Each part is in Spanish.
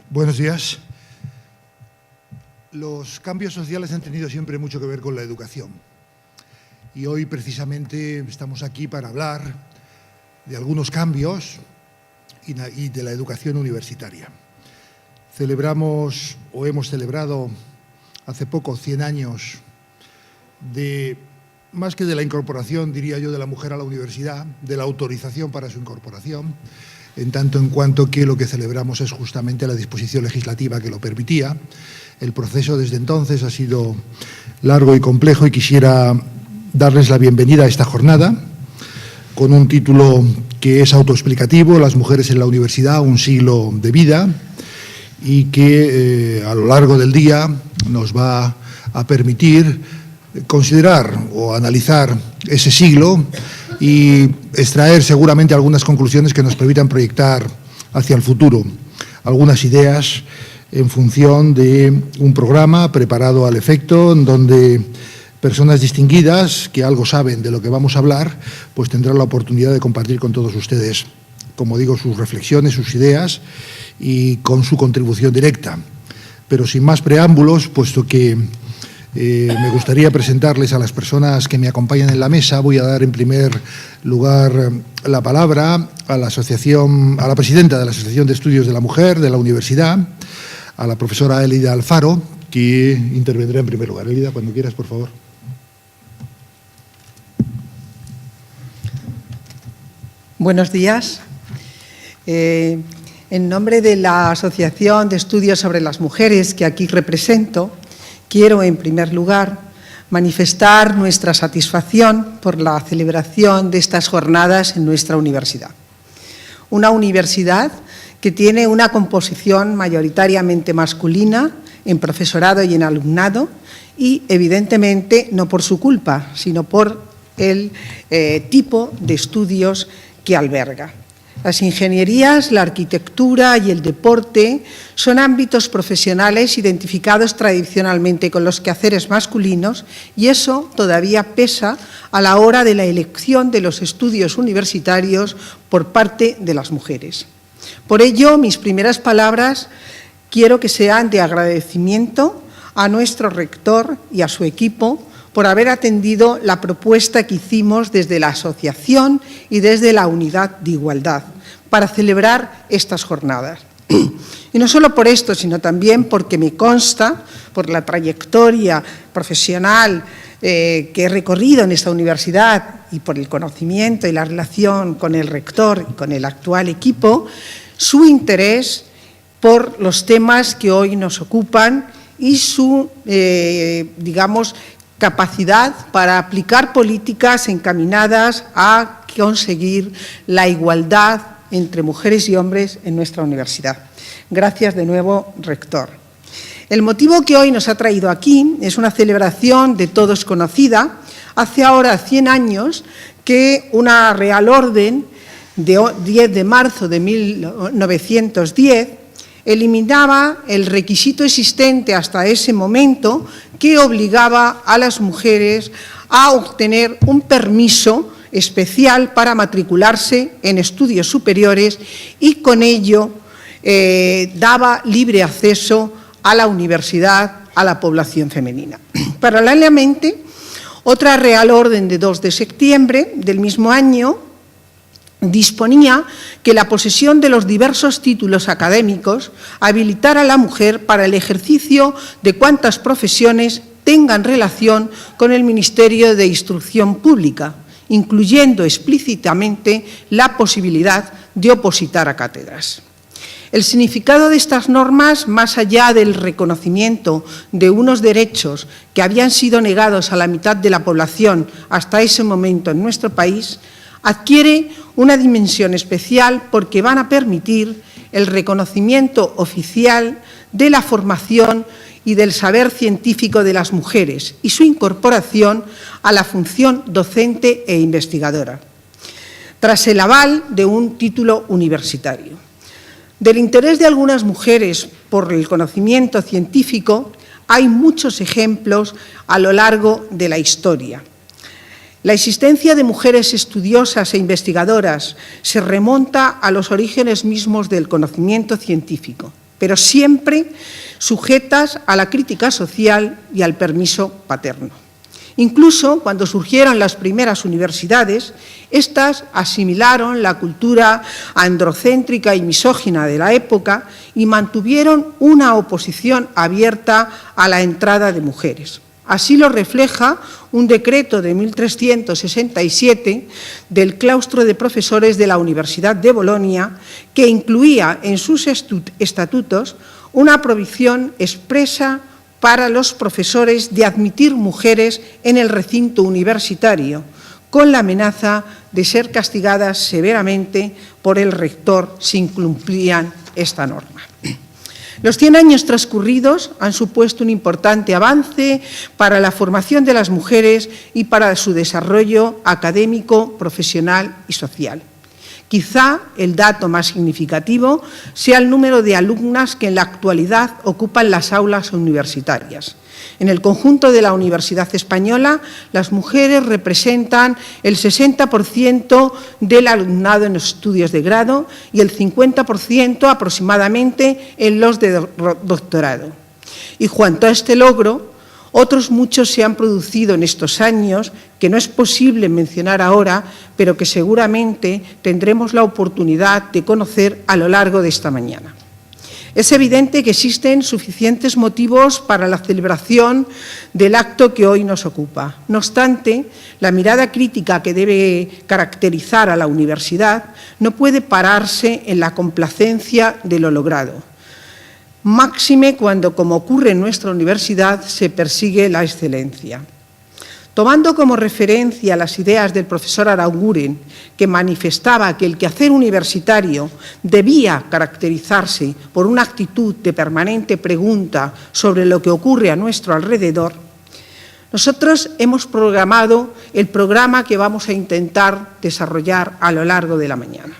Buenos días. Los cambios sociales han tenido siempre mucho que ver con la educación. Y hoy precisamente estamos aquí para hablar de algunos cambios y de la educación universitaria. Celebramos, o hemos celebrado hace poco, 100 años de, más que de la incorporación, diría yo, de la mujer a la universidad, de la autorización para su incorporación, en tanto en cuanto que lo que celebramos es justamente la disposición legislativa que lo permitía. El proceso desde entonces ha sido largo y complejo y quisiera darles la bienvenida a esta jornada con un título que es autoexplicativo, Las mujeres en la universidad, un siglo de vida, y que a lo largo del día nos va a permitir considerar o analizar ese siglo y extraer seguramente algunas conclusiones que nos permitan proyectar hacia el futuro algunas ideas en función de un programa preparado al efecto, en donde personas distinguidas que algo saben de lo que vamos a hablar, pues tendrán la oportunidad de compartir con todos ustedes, como digo, sus reflexiones, sus ideas y con su contribución directa. Pero sin más preámbulos, puesto que me gustaría presentarles a las personas que me acompañan en la mesa, voy a dar en primer lugar la palabra a la presidenta de la Asociación de Estudios de la Mujer de la Universidad, a la profesora Elida Alfaro, que intervendrá en primer lugar. Elida, cuando quieras, por favor. Buenos días. En nombre de la Asociación de Estudios sobre las Mujeres que aquí represento, quiero, en primer lugar, manifestar nuestra satisfacción por la celebración de estas jornadas en nuestra universidad. Una universidad que tiene una composición mayoritariamente masculina en profesorado y en alumnado y, evidentemente, no por su culpa, sino por el tipo de estudios que alberga. Las ingenierías, la arquitectura y el deporte son ámbitos profesionales identificados tradicionalmente con los quehaceres masculinos y eso todavía pesa a la hora de la elección de los estudios universitarios por parte de las mujeres. Por ello, mis primeras palabras quiero que sean de agradecimiento a nuestro rector y a su equipo por haber atendido la propuesta que hicimos desde la asociación y desde la Unidad de Igualdad para celebrar estas jornadas. Y no solo por esto, sino también porque me consta, por la trayectoria profesional que he recorrido en esta universidad y por el conocimiento y la relación con el rector y con el actual equipo, su interés por los temas que hoy nos ocupan y su, capacidad para aplicar políticas encaminadas a conseguir la igualdad entre mujeres y hombres en nuestra universidad. Gracias de nuevo, rector. El motivo que hoy nos ha traído aquí es una celebración de todos conocida. Hace ahora 100 años que una Real Orden de 10 de marzo de 1910 eliminaba el requisito existente hasta ese momento que obligaba a las mujeres a obtener un permiso especial para matricularse en estudios superiores y con ello daba libre acceso a la universidad a la población femenina. Paralelamente, otra Real Orden de 2 de septiembre del mismo año disponía que la posesión de los diversos títulos académicos habilitara a la mujer para el ejercicio de cuantas profesiones tengan relación con el Ministerio de Instrucción Pública, incluyendo explícitamente la posibilidad de opositar a cátedras. El significado de estas normas, más allá del reconocimiento de unos derechos que habían sido negados a la mitad de la población hasta ese momento en nuestro país, adquiere una dimensión especial porque van a permitir el reconocimiento oficial de la formación y del saber científico de las mujeres y su incorporación a la función docente e investigadora, tras el aval de un título universitario. Del interés de algunas mujeres por el conocimiento científico hay muchos ejemplos a lo largo de la historia. La existencia de mujeres estudiosas e investigadoras se remonta a los orígenes mismos del conocimiento científico. pero siempre sujetas a la crítica social y al permiso paterno. Incluso cuando surgieron las primeras universidades, éstas asimilaron la cultura androcéntrica y misógina de la época y mantuvieron una oposición abierta a la entrada de mujeres. Así lo refleja un decreto de 1367 del claustro de profesores de la Universidad de Bolonia, que incluía en sus estatutos una prohibición expresa para los profesores de admitir mujeres en el recinto universitario, con la amenaza de ser castigadas severamente por el rector si incumplían esta norma. Los 100 años transcurridos han supuesto un importante avance para la formación de las mujeres y para su desarrollo académico, profesional y social. Quizá el dato más significativo sea el número de alumnas que en la actualidad ocupan las aulas universitarias. En el conjunto de la Universidad Española, las mujeres representan el 60% del alumnado en los estudios de grado y el 50% aproximadamente en los de doctorado. Y junto a este logro, otros muchos se han producido en estos años que no es posible mencionar ahora, pero que seguramente tendremos la oportunidad de conocer a lo largo de esta mañana. Es evidente que existen suficientes motivos para la celebración del acto que hoy nos ocupa. No obstante, la mirada crítica que debe caracterizar a la universidad no puede pararse en la complacencia de lo logrado. Máxime cuando, como ocurre en nuestra universidad, se persigue la excelencia. Tomando como referencia las ideas del profesor Aranguren, que manifestaba que el quehacer universitario debía caracterizarse por una actitud de permanente pregunta sobre lo que ocurre a nuestro alrededor, nosotros hemos programado el programa que vamos a intentar desarrollar a lo largo de la mañana.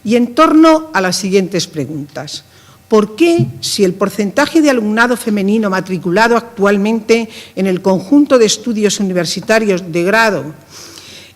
Y en torno a las siguientes preguntas. ¿Por qué, si el porcentaje de alumnado femenino matriculado actualmente en el conjunto de estudios universitarios de grado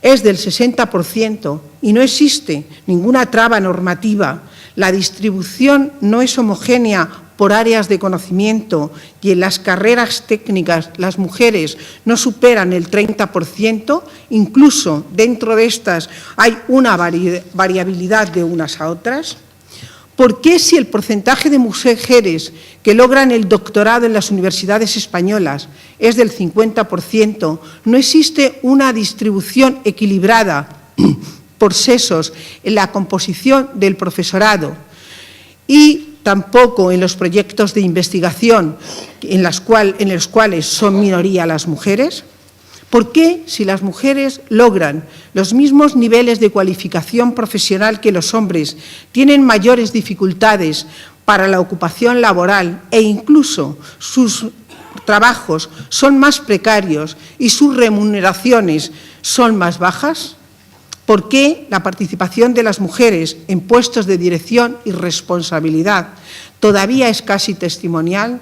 es del 60% y no existe ninguna traba normativa, la distribución no es homogénea por áreas de conocimiento y en las carreras técnicas las mujeres no superan el 30%, incluso dentro de estas hay una variabilidad de unas a otras? ¿Por qué, si el porcentaje de mujeres que logran el doctorado en las universidades españolas es del 50%, no existe una distribución equilibrada por sexos en la composición del profesorado y tampoco en los proyectos de investigación en los cuales son minoría las mujeres? ¿Por qué, si las mujeres logran los mismos niveles de cualificación profesional que los hombres, tienen mayores dificultades para la ocupación laboral e incluso sus trabajos son más precarios y sus remuneraciones son más bajas? ¿Por qué la participación de las mujeres en puestos de dirección y responsabilidad todavía es casi testimonial?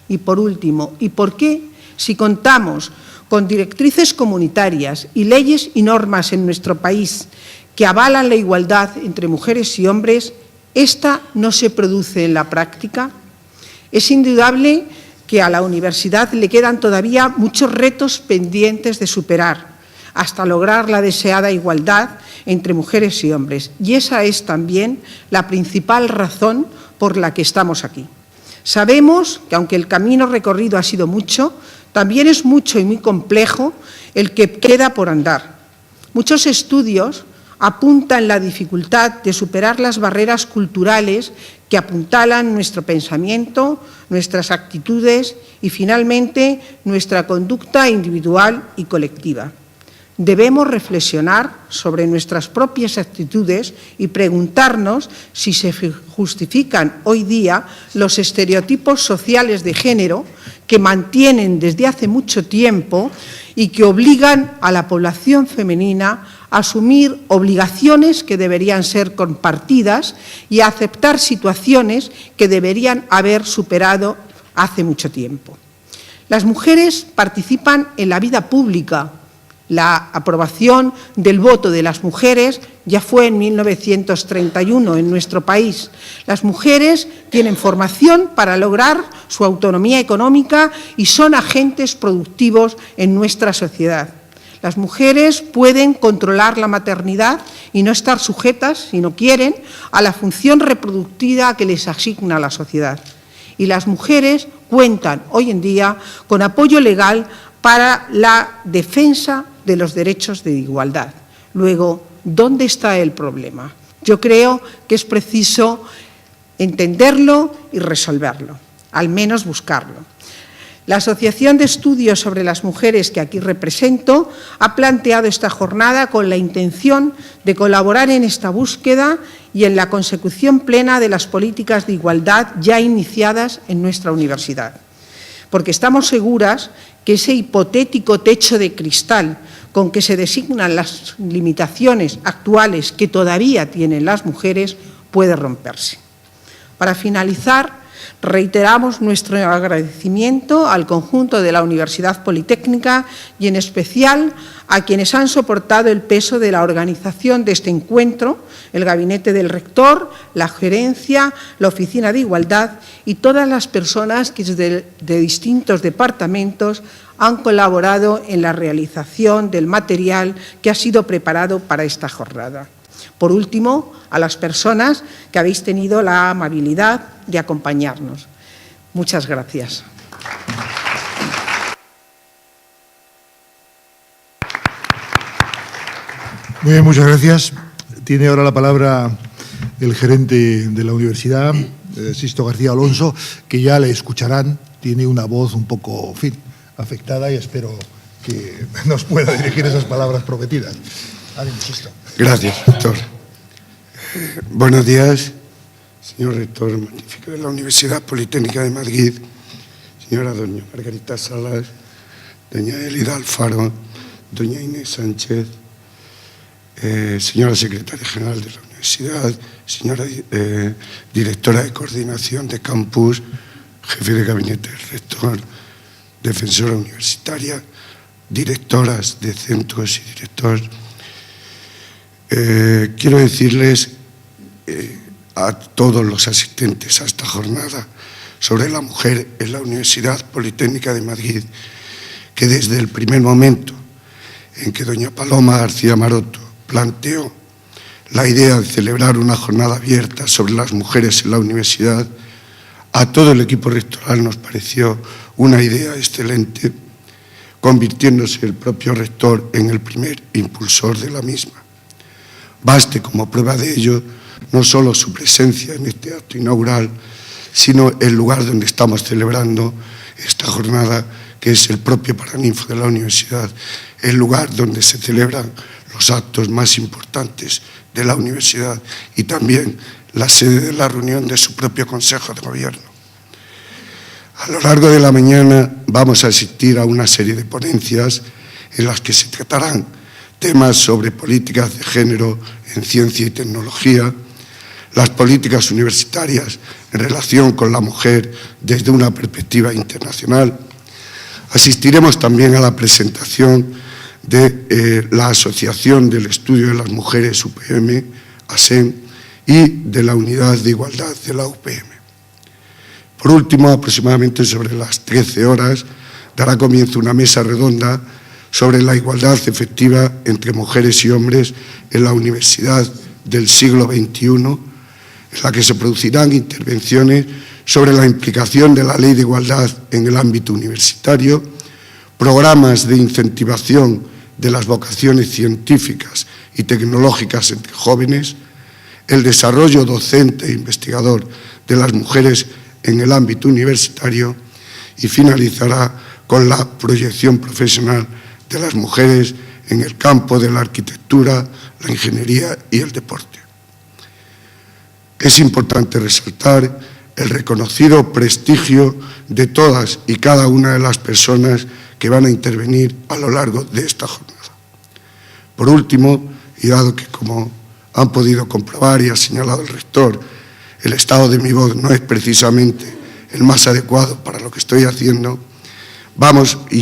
Y por último, ¿y por qué, si contamos con directrices comunitarias y leyes y normas en nuestro país que avalan la igualdad entre mujeres y hombres, esta no se produce en la práctica? Es indudable que a la universidad le quedan todavía muchos retos pendientes de superar hasta lograr la deseada igualdad entre mujeres y hombres. Y esa es también la principal razón por la que estamos aquí. Sabemos que, aunque el camino recorrido ha sido mucho, también es mucho y muy complejo el que queda por andar. Muchos estudios apuntan la dificultad de superar las barreras culturales que apuntalan nuestro pensamiento, nuestras actitudes y, finalmente, nuestra conducta individual y colectiva. Debemos reflexionar sobre nuestras propias actitudes y preguntarnos si se justifican hoy día los estereotipos sociales de género que mantienen desde hace mucho tiempo y que obligan a la población femenina a asumir obligaciones que deberían ser compartidas y a aceptar situaciones que deberían haber superado hace mucho tiempo. Las mujeres participan en la vida pública La aprobación del voto de las mujeres ya fue en 1931 en nuestro país. Las mujeres tienen formación para lograr su autonomía económica y son agentes productivos en nuestra sociedad. Las mujeres pueden controlar la maternidad y no estar sujetas, si no quieren, a la función reproductiva que les asigna la sociedad. Y las mujeres cuentan hoy en día con apoyo legal para la defensa de los derechos de igualdad. Luego, ¿dónde está el problema? Yo creo que es preciso entenderlo y resolverlo, al menos buscarlo. La Asociación de Estudios sobre las Mujeres que aquí represento ha planteado esta jornada con la intención de colaborar en esta búsqueda y en la consecución plena de las políticas de igualdad ya iniciadas en nuestra universidad. Porque estamos seguras que ese hipotético techo de cristal con que se designan las limitaciones actuales que todavía tienen las mujeres puede romperse. Para finalizar, reiteramos nuestro agradecimiento al conjunto de la Universidad Politécnica y en especial a quienes han soportado el peso de la organización de este encuentro, el gabinete del rector, la gerencia, la oficina de igualdad y todas las personas que de distintos departamentos han colaborado en la realización del material que ha sido preparado para esta jornada. Por último, a las personas que habéis tenido la amabilidad de acompañarnos. Muchas gracias. Muy bien, muchas gracias. Tiene ahora la palabra el gerente de la universidad, Sisto García Alonso, que ya le escucharán. Tiene una voz un poco, en fin, afectada y espero que nos pueda dirigir esas palabras prometidas. Ánimo, Sisto. Gracias, rector. Buenos días, señor rector magnífico de la Universidad Politécnica de Madrid, señora doña Margarita Salas, doña Elida Alfaro, doña Inés Sánchez, señora secretaria general de la universidad, señora directora de coordinación de campus, jefe de gabinete del rector, defensora universitaria, directoras de centros y directores. Quiero decirles a todos los asistentes a esta jornada sobre la mujer en la Universidad Politécnica de Madrid que desde el primer momento en que doña Paloma García Maroto planteó la idea de celebrar una jornada abierta sobre las mujeres en la universidad, a todo el equipo rectoral nos pareció una idea excelente, convirtiéndose el propio rector en el primer impulsor de la misma. Baste como prueba de ello no solo su presencia en este acto inaugural, sino el lugar donde estamos celebrando esta jornada, que es el propio Paraninfo de la universidad, el lugar donde se celebran los actos más importantes de la universidad y también la sede de la reunión de su propio Consejo de Gobierno. A lo largo de la mañana vamos a asistir a una serie de ponencias en las que se tratarán temas sobre políticas de género en ciencia y tecnología, las políticas universitarias en relación con la mujer desde una perspectiva internacional. Asistiremos también a la presentación de la Asociación del Estudio de las Mujeres UPM, ASEM, y de la Unidad de Igualdad de la UPM. Por último, aproximadamente sobre las 13 horas, dará comienzo una mesa redonda sobre la igualdad efectiva entre mujeres y hombres en la universidad del siglo XXI, en la que se producirán intervenciones sobre la implicación de la Ley de Igualdad en el ámbito universitario, programas de incentivación de las vocaciones científicas y tecnológicas entre jóvenes, el desarrollo docente e investigador de las mujeres en el ámbito universitario y finalizará con la proyección profesional de las mujeres en el campo de la arquitectura, la ingeniería y el deporte. Es importante resaltar el reconocido prestigio de todas y cada una de las personas que van a intervenir a lo largo de esta jornada. Por último, y dado que, como han podido comprobar y ha señalado el rector, el estado de mi voz no es precisamente el más adecuado para lo que estoy haciendo,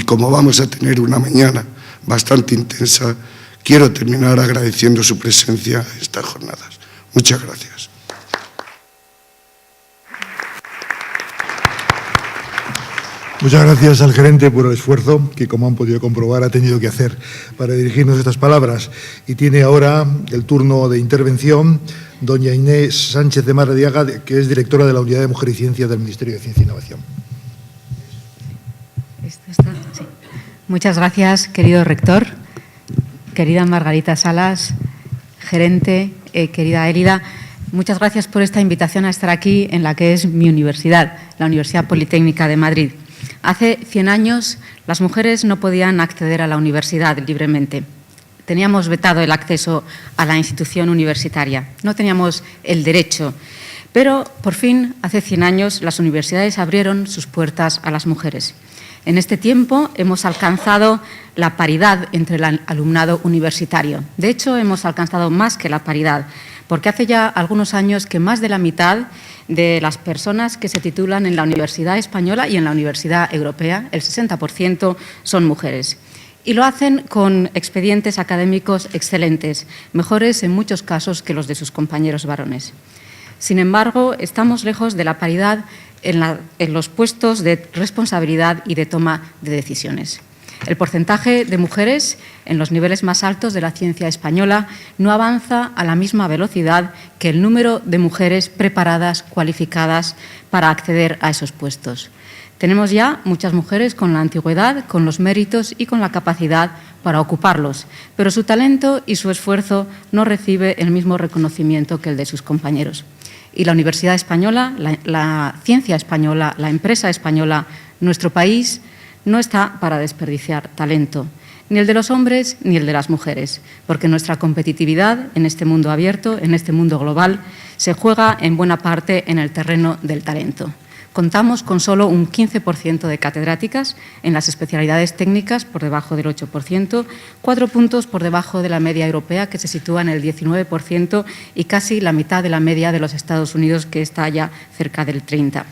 como vamos a tener una mañana bastante intensa, quiero terminar agradeciendo su presencia en estas jornadas. Muchas gracias. Muchas gracias al gerente por el esfuerzo que, como han podido comprobar, ha tenido que hacer para dirigirnos estas palabras. Y tiene ahora el turno de intervención doña Inés Sánchez de Maradiaga, que es directora de la Unidad de Mujer y Ciencia del Ministerio de Ciencia e Innovación. Sí. Muchas gracias, querido rector, querida Margarita Salas, gerente, querida Élida. Muchas gracias por esta invitación a estar aquí en la que es mi universidad, la Universidad Politécnica de Madrid. Hace 100 años las mujeres no podían acceder a la universidad libremente. Teníamos vetado el acceso a la institución universitaria, no teníamos el derecho. Pero, por fin, hace 100 años, las universidades abrieron sus puertas a las mujeres. En este tiempo hemos alcanzado la paridad entre el alumnado universitario. De hecho, hemos alcanzado más que la paridad, porque hace ya algunos años que más de la mitad de las personas que se titulan en la Universidad Española y en la Universidad Europea, el 60%, son mujeres. Y lo hacen con expedientes académicos excelentes, mejores en muchos casos que los de sus compañeros varones. Sin embargo, estamos lejos de la paridad en los puestos de responsabilidad y de toma de decisiones. El porcentaje de mujeres en los niveles más altos de la ciencia española no avanza a la misma velocidad que el número de mujeres preparadas, cualificadas para acceder a esos puestos. Tenemos ya muchas mujeres con la antigüedad, con los méritos y con la capacidad para ocuparlos, pero su talento y su esfuerzo no recibe el mismo reconocimiento que el de sus compañeros. Y la Universidad Española, la ciencia española, la empresa española, nuestro país, no está para desperdiciar talento, ni el de los hombres ni el de las mujeres, porque nuestra competitividad en este mundo abierto, en este mundo global, se juega en buena parte en el terreno del talento. Contamos con solo un 15% de catedráticas en las especialidades técnicas, por debajo del 8%, 4 puntos por debajo de la media europea, que se sitúa en el 19%, y casi la mitad de la media de los Estados Unidos, que está ya cerca del 30%.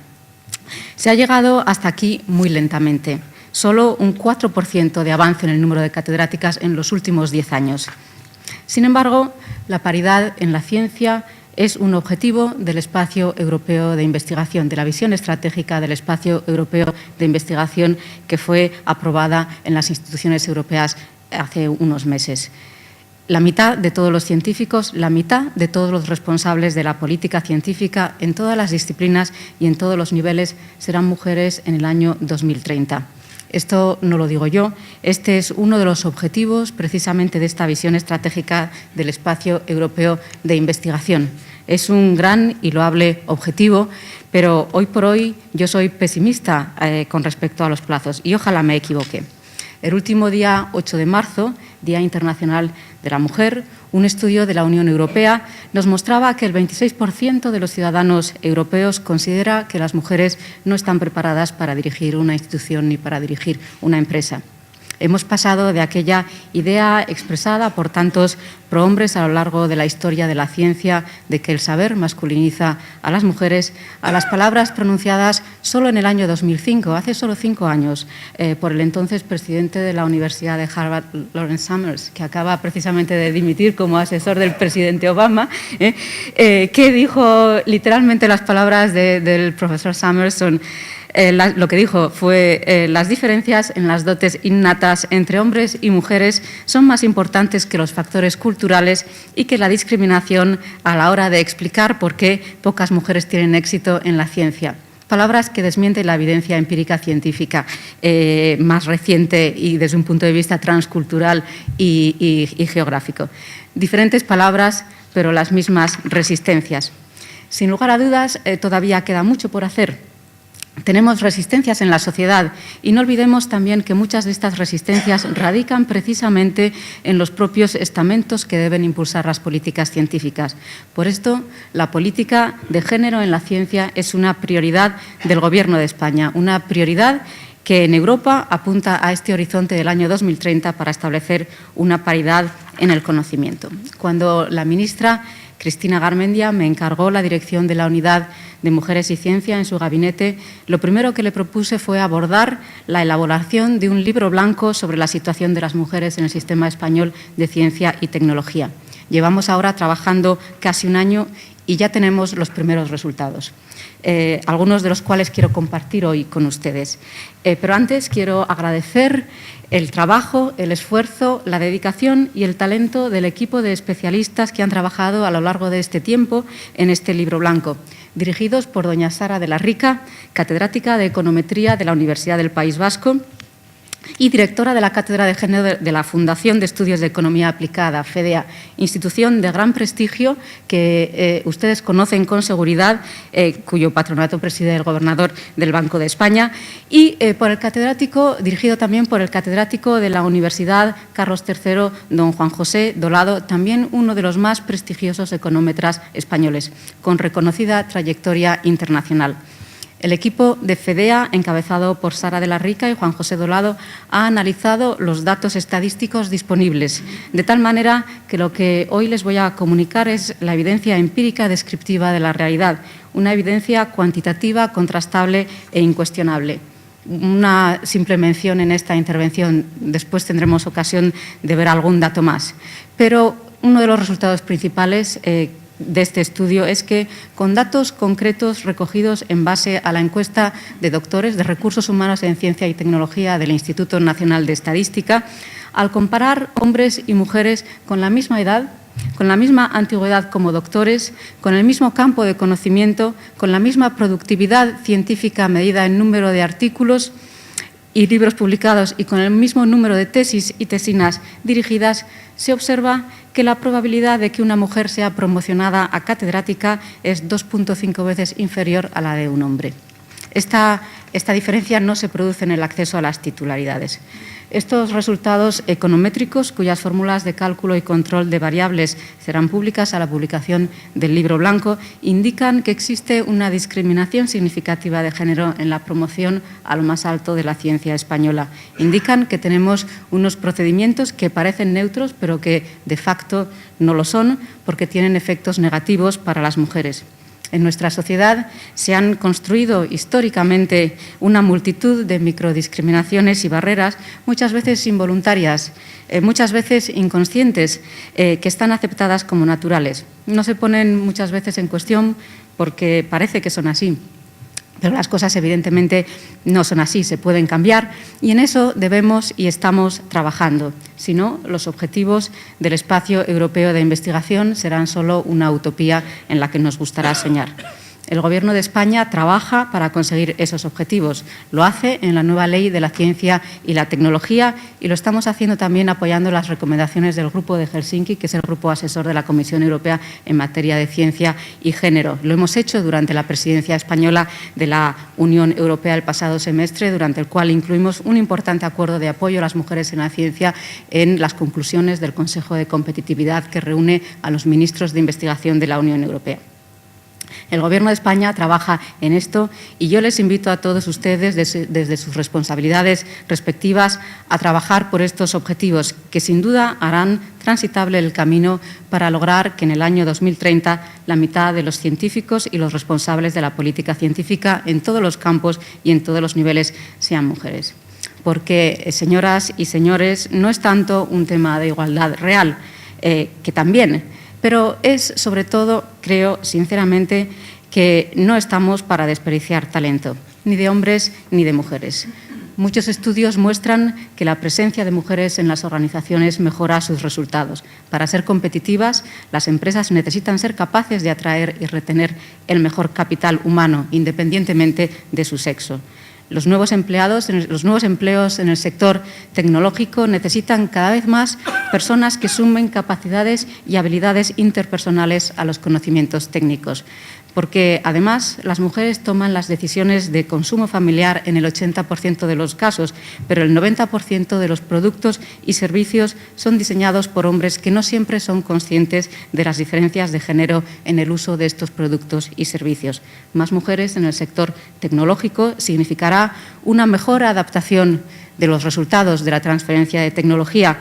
Se ha llegado hasta aquí muy lentamente. Solo un 4% de avance en el número de catedráticas en los últimos 10 años. Sin embargo, la paridad en la ciencia es un objetivo del Espacio Europeo de Investigación, de la visión estratégica del Espacio Europeo de Investigación que fue aprobada en las instituciones europeas hace unos meses. La mitad de todos los científicos, la mitad de todos los responsables de la política científica en todas las disciplinas y en todos los niveles serán mujeres en el año 2030. Esto no lo digo yo, este es uno de los objetivos precisamente de esta visión estratégica del Espacio Europeo de Investigación. Es un gran y loable objetivo, pero hoy por hoy yo soy pesimista con respecto a los plazos y ojalá me equivoque. El último día 8 de marzo, Día Internacional de la Mujer, un estudio de la Unión Europea nos mostraba que el 26% de los ciudadanos europeos considera que las mujeres no están preparadas para dirigir una institución ni para dirigir una empresa. Hemos pasado de aquella idea expresada por tantos prohombres a lo largo de la historia de la ciencia de que el saber masculiniza a las mujeres, a las palabras pronunciadas solo en el año 2005, hace solo 5 años, por el entonces presidente de la Universidad de Harvard, Lawrence Summers, que acaba precisamente de dimitir como asesor del presidente Obama, que dijo literalmente las palabras del profesor Summers son... lo que dijo fue las diferencias en las dotes innatas entre hombres y mujeres son más importantes que los factores culturales y que la discriminación a la hora de explicar por qué pocas mujeres tienen éxito en la ciencia. Palabras que desmienten la evidencia empírica científica más reciente y desde un punto de vista transcultural y geográfico. Diferentes palabras, pero las mismas resistencias. Sin lugar a dudas, todavía queda mucho por hacer. Tenemos resistencias en la sociedad y no olvidemos también que muchas de estas resistencias radican precisamente en los propios estamentos que deben impulsar las políticas científicas. Por esto, la política de género en la ciencia es una prioridad del Gobierno de España, una prioridad que en Europa apunta a este horizonte del año 2030 para establecer una paridad en el conocimiento. Cuando la ministra Cristina Garmendia me encargó la dirección de la Unidad de Mujeres y Ciencia en su gabinete, lo primero que le propuse fue abordar la elaboración de un libro blanco sobre la situación de las mujeres en el sistema español de ciencia y tecnología. Llevamos ahora trabajando casi un año y ya tenemos los primeros resultados, algunos de los cuales quiero compartir hoy con ustedes. Pero antes quiero agradecer el trabajo, el esfuerzo, la dedicación y el talento del equipo de especialistas que han trabajado a lo largo de este tiempo en este libro blanco, dirigidos por doña Sara de la Rica, catedrática de Econometría de la Universidad del País Vasco y directora de la Cátedra de Género de la Fundación de Estudios de Economía Aplicada, FEDEA, institución de gran prestigio que ustedes conocen con seguridad, cuyo patronato preside el gobernador del Banco de España, y por el catedrático, dirigido también por el catedrático de la Universidad Carlos III, don Juan José Dolado, también uno de los más prestigiosos económetras españoles, con reconocida trayectoria internacional. El equipo de FEDEA, encabezado por Sara de la Rica y Juan José Dolado, ha analizado los datos estadísticos disponibles, de tal manera que lo que hoy les voy a comunicar es la evidencia empírica descriptiva de la realidad, una evidencia cuantitativa, contrastable e incuestionable. Una simple mención en esta intervención, después tendremos ocasión de ver algún dato más. Pero uno de los resultados principales de este estudio es que, con datos concretos recogidos en base a la encuesta de doctores de recursos humanos en ciencia y tecnología del Instituto Nacional de Estadística, al comparar hombres y mujeres con la misma edad, con la misma antigüedad como doctores, con el mismo campo de conocimiento, con la misma productividad científica medida en número de artículos y libros publicados y con el mismo número de tesis y tesinas dirigidas, se observa que la probabilidad de que una mujer sea promocionada a catedrática es 2,5 veces inferior a la de un hombre. Esta diferencia no se produce en el acceso a las titularidades. Estos resultados econométricos, cuyas fórmulas de cálculo y control de variables serán públicas a la publicación del libro blanco, indican que existe una discriminación significativa de género en la promoción a lo más alto de la ciencia española. Indican que tenemos unos procedimientos que parecen neutros, pero que de facto no lo son, porque tienen efectos negativos para las mujeres. En nuestra sociedad se han construido históricamente una multitud de microdiscriminaciones y barreras, muchas veces involuntarias, muchas veces inconscientes, que están aceptadas como naturales. No se ponen muchas veces en cuestión porque parece que son así. Pero las cosas evidentemente no son así, se pueden cambiar y en eso debemos y estamos trabajando. Si no, los objetivos del espacio europeo de investigación serán solo una utopía en la que nos gustará soñar. El Gobierno de España trabaja para conseguir esos objetivos. Lo hace en la nueva Ley de la Ciencia y la Tecnología y lo estamos haciendo también apoyando las recomendaciones del Grupo de Helsinki, que es el grupo asesor de la Comisión Europea en materia de ciencia y género. Lo hemos hecho durante la presidencia española de la Unión Europea el pasado semestre, durante el cual incluimos un importante acuerdo de apoyo a las mujeres en la ciencia en las conclusiones del Consejo de Competitividad que reúne a los ministros de investigación de la Unión Europea. El Gobierno de España trabaja en esto y yo les invito a todos ustedes, desde sus responsabilidades respectivas, a trabajar por estos objetivos que sin duda harán transitable el camino para lograr que en el año 2030 la mitad de los científicos y los responsables de la política científica en todos los campos y en todos los niveles sean mujeres. Porque, señoras y señores, no es tanto un tema de igualdad real, que también, pero es sobre todo, creo sinceramente, que no estamos para desperdiciar talento, ni de hombres ni de mujeres. Muchos estudios muestran que la presencia de mujeres en las organizaciones mejora sus resultados. Para ser competitivas, las empresas necesitan ser capaces de atraer y retener el mejor capital humano, independientemente de su sexo. Los nuevos empleos en el sector tecnológico necesitan cada vez más personas que sumen capacidades y habilidades interpersonales a los conocimientos técnicos, porque además las mujeres toman las decisiones de consumo familiar en el 80% de los casos, pero el 90% de los productos y servicios son diseñados por hombres que no siempre son conscientes de las diferencias de género en el uso de estos productos y servicios. Más mujeres en el sector tecnológico significará una mejor adaptación de los resultados de la transferencia de tecnología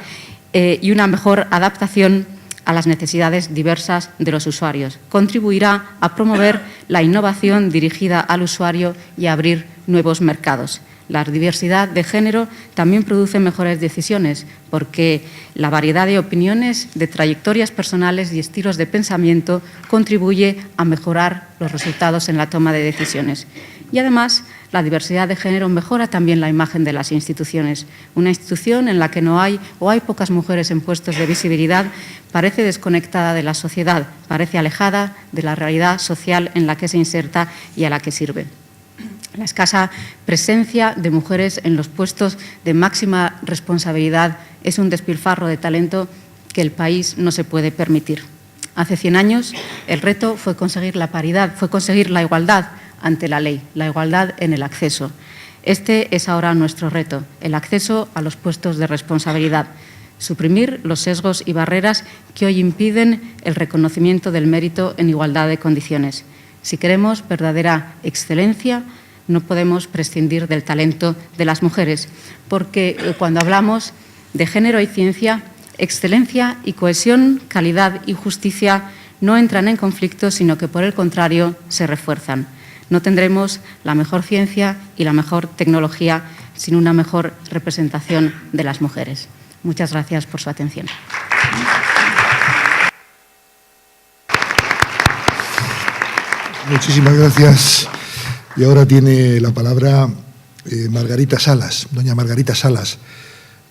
y una mejor adaptación a las necesidades diversas de los usuarios. Contribuirá a promover la innovación dirigida al usuario y a abrir nuevos mercados. La diversidad de género también produce mejores decisiones porque la variedad de opiniones, de trayectorias personales y estilos de pensamiento contribuye a mejorar los resultados en la toma de decisiones. Y además, la diversidad de género mejora también la imagen de las instituciones. Una institución en la que no hay o hay pocas mujeres en puestos de visibilidad parece desconectada de la sociedad, parece alejada de la realidad social en la que se inserta y a la que sirve. La escasa presencia de mujeres en los puestos de máxima responsabilidad es un despilfarro de talento que el país no se puede permitir. Hace 100 años el reto fue conseguir la paridad, fue conseguir la igualdad ante la ley, la igualdad en el acceso. Este es ahora nuestro reto, el acceso a los puestos de responsabilidad. Suprimir los sesgos y barreras que hoy impiden el reconocimiento del mérito en igualdad de condiciones. Si queremos verdadera excelencia, no podemos prescindir del talento de las mujeres, porque cuando hablamos de género y ciencia, excelencia y cohesión, calidad y justicia no entran en conflicto, sino que por el contrario se refuerzan. No tendremos la mejor ciencia y la mejor tecnología sin una mejor representación de las mujeres. Muchas gracias por su atención. Muchísimas gracias. Y ahora tiene la palabra Margarita Salas, doña Margarita Salas,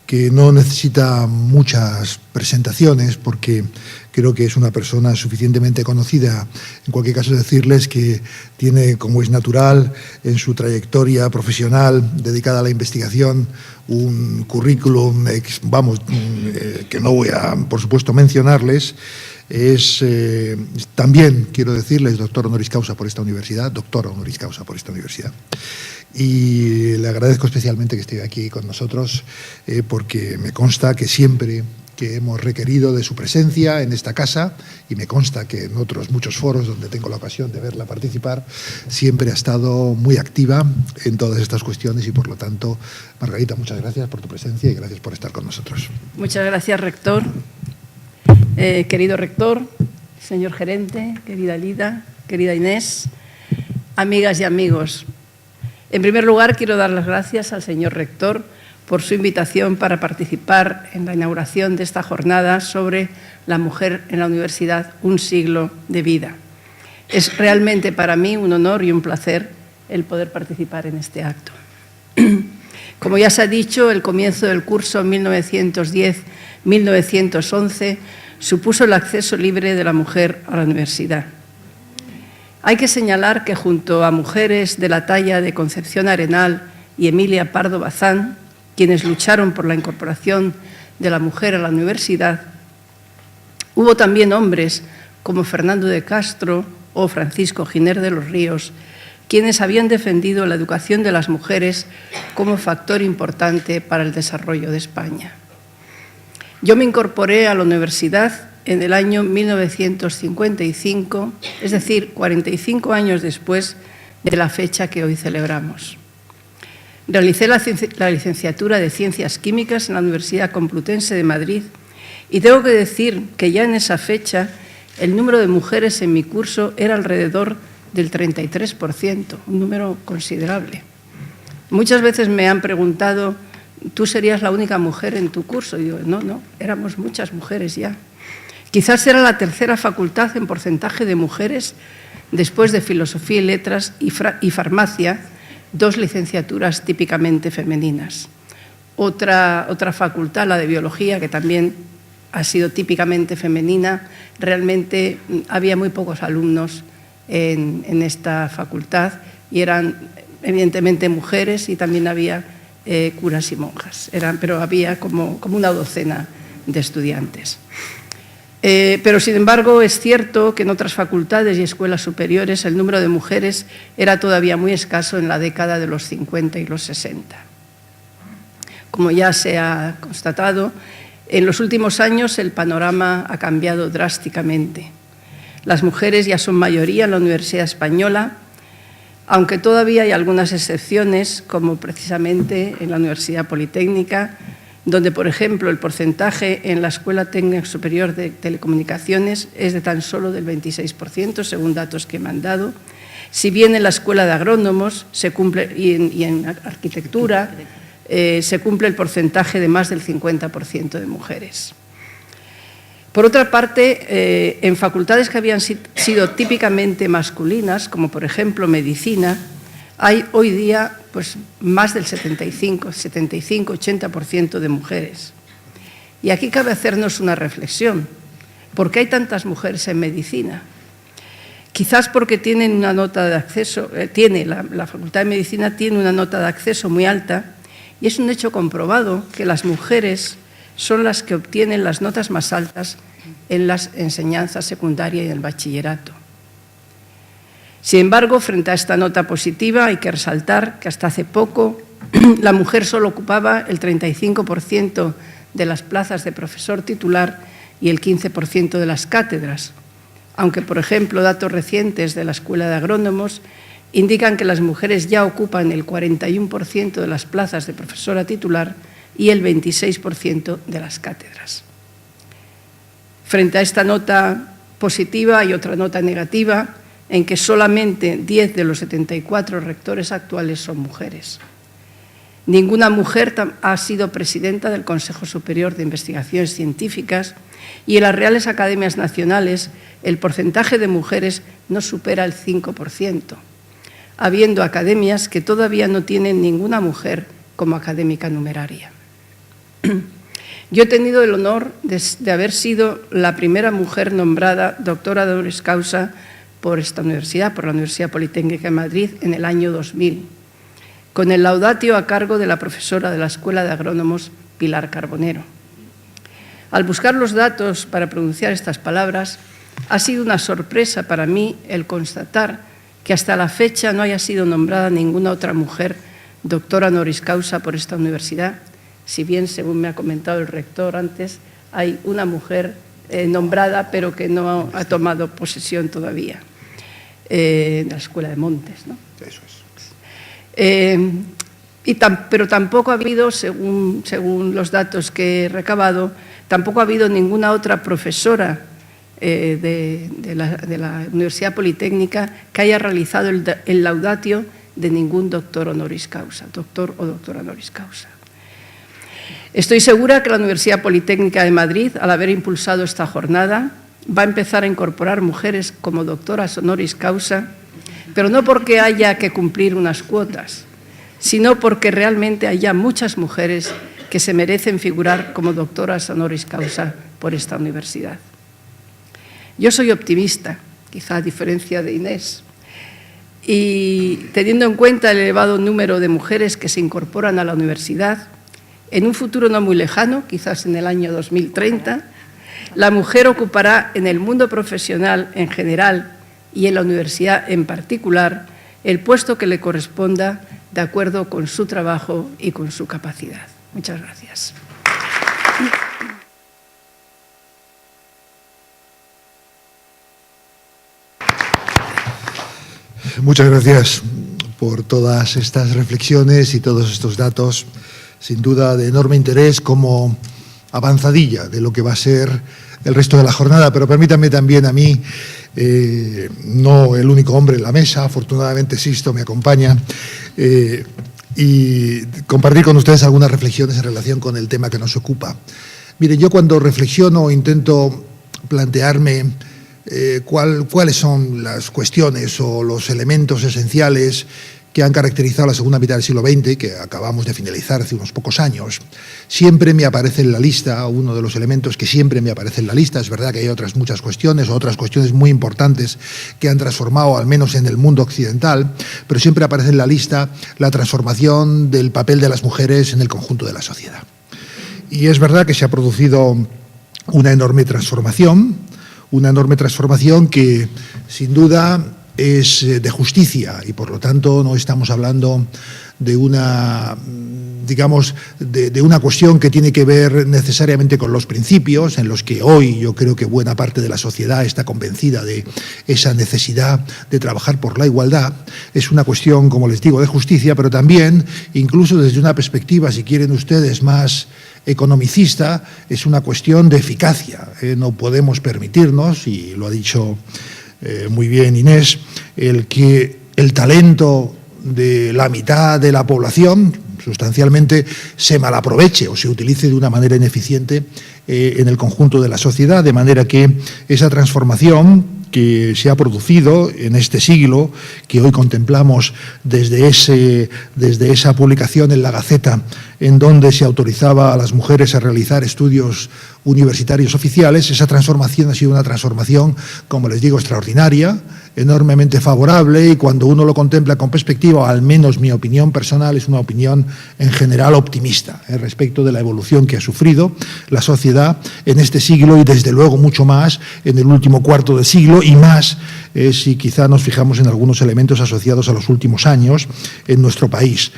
que no necesita muchas presentaciones porque creo que es una persona suficientemente conocida. En cualquier caso, decirles que tiene, como es natural, en su trayectoria profesional dedicada a la investigación, un currículum, que no voy a, por supuesto, mencionarles. Es también, quiero decirles, doctora honoris causa por esta universidad, y le agradezco especialmente que esté aquí con nosotros porque me consta que siempre que hemos requerido de su presencia en esta casa, y me consta que en otros muchos foros donde tengo la ocasión de verla participar, siempre ha estado muy activa en todas estas cuestiones y, por lo tanto, Margarita, muchas gracias por tu presencia y gracias por estar con nosotros. Muchas gracias, rector. Querido rector, señor gerente, querida Elida, querida Inés, amigas y amigos. En primer lugar, quiero dar las gracias al señor rector por su invitación para participar en la inauguración de esta jornada sobre la mujer en la universidad, un siglo de vida. Es realmente para mí un honor y un placer el poder participar en este acto. Como ya se ha dicho, el comienzo del curso 1910-1911 supuso el acceso libre de la mujer a la universidad. Hay que señalar que junto a mujeres de la talla de Concepción Arenal y Emilia Pardo Bazán, quienes lucharon por la incorporación de la mujer a la universidad, hubo también hombres como Fernando de Castro o Francisco Giner de los Ríos, quienes habían defendido la educación de las mujeres como factor importante para el desarrollo de España. Yo me incorporé a la universidad en el año 1955, es decir, 45 años después de la fecha que hoy celebramos. Realicé la licenciatura de Ciencias Químicas en la Universidad Complutense de Madrid y tengo que decir que ya en esa fecha el número de mujeres en mi curso era alrededor del 33%, un número considerable. Muchas veces me han preguntado, ¿tú serías la única mujer en tu curso? Y digo, no, éramos muchas mujeres ya. Quizás era la tercera facultad en porcentaje de mujeres, después de Filosofía y Letras y Farmacia, dos licenciaturas típicamente femeninas. Otra facultad, la de Biología, que también ha sido típicamente femenina, realmente había muy pocos alumnos en esta facultad y eran evidentemente mujeres y también había curas y monjas, pero había como una docena de estudiantes. Pero, sin embargo, es cierto que en otras facultades y escuelas superiores el número de mujeres era todavía muy escaso en la década de los 50 y los 60. Como ya se ha constatado, en los últimos años el panorama ha cambiado drásticamente. Las mujeres ya son mayoría en la Universidad Española, aunque todavía hay algunas excepciones, como precisamente en la Universidad Politécnica, donde, por ejemplo, el porcentaje en la Escuela Técnica Superior de Telecomunicaciones es de tan solo del 26%, según datos que me han dado. Si bien en la Escuela de Agrónomos se cumple, y en Arquitectura se cumple el porcentaje de más del 50% de mujeres. Por otra parte, en facultades que habían sido típicamente masculinas, como por ejemplo Medicina, hay hoy día pues, más del 75-80% de mujeres. Y aquí cabe hacernos una reflexión. ¿Por qué hay tantas mujeres en Medicina? Quizás porque tienen una nota de acceso, la Facultad de Medicina tiene una nota de acceso muy alta y es un hecho comprobado que las mujeres son las que obtienen las notas más altas en las enseñanzas secundarias y en el bachillerato. Sin embargo, frente a esta nota positiva hay que resaltar que hasta hace poco la mujer solo ocupaba el 35% de las plazas de profesor titular y el 15% de las cátedras, aunque, por ejemplo, datos recientes de la Escuela de Agrónomos indican que las mujeres ya ocupan el 41% de las plazas de profesora titular y el 26% de las cátedras. Frente a esta nota positiva hay otra nota negativa en que solamente 10 de los 74 rectores actuales son mujeres. Ninguna mujer ha sido presidenta del Consejo Superior de Investigaciones Científicas y en las Reales Academias Nacionales el porcentaje de mujeres no supera el 5%, habiendo academias que todavía no tienen ninguna mujer como académica numeraria. Yo he tenido el honor de haber sido la primera mujer nombrada doctora honoris causa por esta universidad, por la Universidad Politécnica de Madrid, en el año 2000, con el laudatio a cargo de la profesora de la Escuela de Agrónomos, Pilar Carbonero. Al buscar los datos para pronunciar estas palabras, ha sido una sorpresa para mí el constatar que hasta la fecha no haya sido nombrada ninguna otra mujer doctora honoris causa por esta universidad, si bien, según me ha comentado el rector antes, hay una mujer nombrada pero que no ha tomado posesión todavía, de la Escuela de Montes, ¿no? Eso es. Pero tampoco ha habido, según los datos que he recabado, tampoco ha habido ninguna otra profesora de la Universidad Politécnica que haya realizado el laudatio de ningún doctor honoris causa, doctor o doctora honoris causa. Estoy segura que la Universidad Politécnica de Madrid, al haber impulsado esta jornada, va a empezar a incorporar mujeres como doctoras honoris causa, pero no porque haya que cumplir unas cuotas, sino porque realmente haya muchas mujeres que se merecen figurar como doctoras honoris causa por esta universidad. Yo soy optimista, quizá a diferencia de Inés, y teniendo en cuenta el elevado número de mujeres que se incorporan a la universidad, en un futuro no muy lejano, quizás en el año 2030, la mujer ocupará en el mundo profesional en general y en la universidad en particular el puesto que le corresponda de acuerdo con su trabajo y con su capacidad. Muchas gracias. Muchas gracias por todas estas reflexiones y todos estos datos, sin duda de enorme interés como avanzadilla de lo que va a ser el resto de la jornada, pero permítanme también a mí, no el único hombre en la mesa, afortunadamente Sisto me acompaña, y compartir con ustedes algunas reflexiones en relación con el tema que nos ocupa. Miren, yo cuando reflexiono intento plantearme cuáles son las cuestiones o los elementos esenciales que han caracterizado la segunda mitad del siglo XX, que acabamos de finalizar hace unos pocos años. Siempre me aparece en la lista, uno de los elementos que siempre me aparece en la lista, es verdad que hay otras muchas cuestiones, o otras cuestiones muy importantes que han transformado, al menos en el mundo occidental, pero siempre aparece en la lista la transformación del papel de las mujeres en el conjunto de la sociedad. Y es verdad que se ha producido una enorme transformación que sin duda es de justicia y, por lo tanto, no estamos hablando de una, digamos, de una cuestión que tiene que ver necesariamente con los principios, en los que hoy yo creo que buena parte de la sociedad está convencida de esa necesidad de trabajar por la igualdad. Es una cuestión, como les digo, de justicia, pero también, incluso desde una perspectiva, si quieren ustedes, más economicista, es una cuestión de eficacia. No podemos permitirnos, y lo ha dicho muy bien Inés, el que el talento de la mitad de la población sustancialmente se malaproveche o se utilice de una manera ineficiente en el conjunto de la sociedad, de manera que esa transformación que se ha producido en este siglo, que hoy contemplamos desde esa publicación en la Gaceta, en donde se autorizaba a las mujeres a realizar estudios universitarios oficiales, esa transformación ha sido una transformación, como les digo, extraordinaria, enormemente favorable, y cuando uno lo contempla con perspectiva, al menos mi opinión personal es una opinión en general optimista respecto de la evolución que ha sufrido la sociedad en este siglo y desde luego mucho más en el último cuarto de siglo y más si quizá nos fijamos en algunos elementos asociados a los últimos años en nuestro país,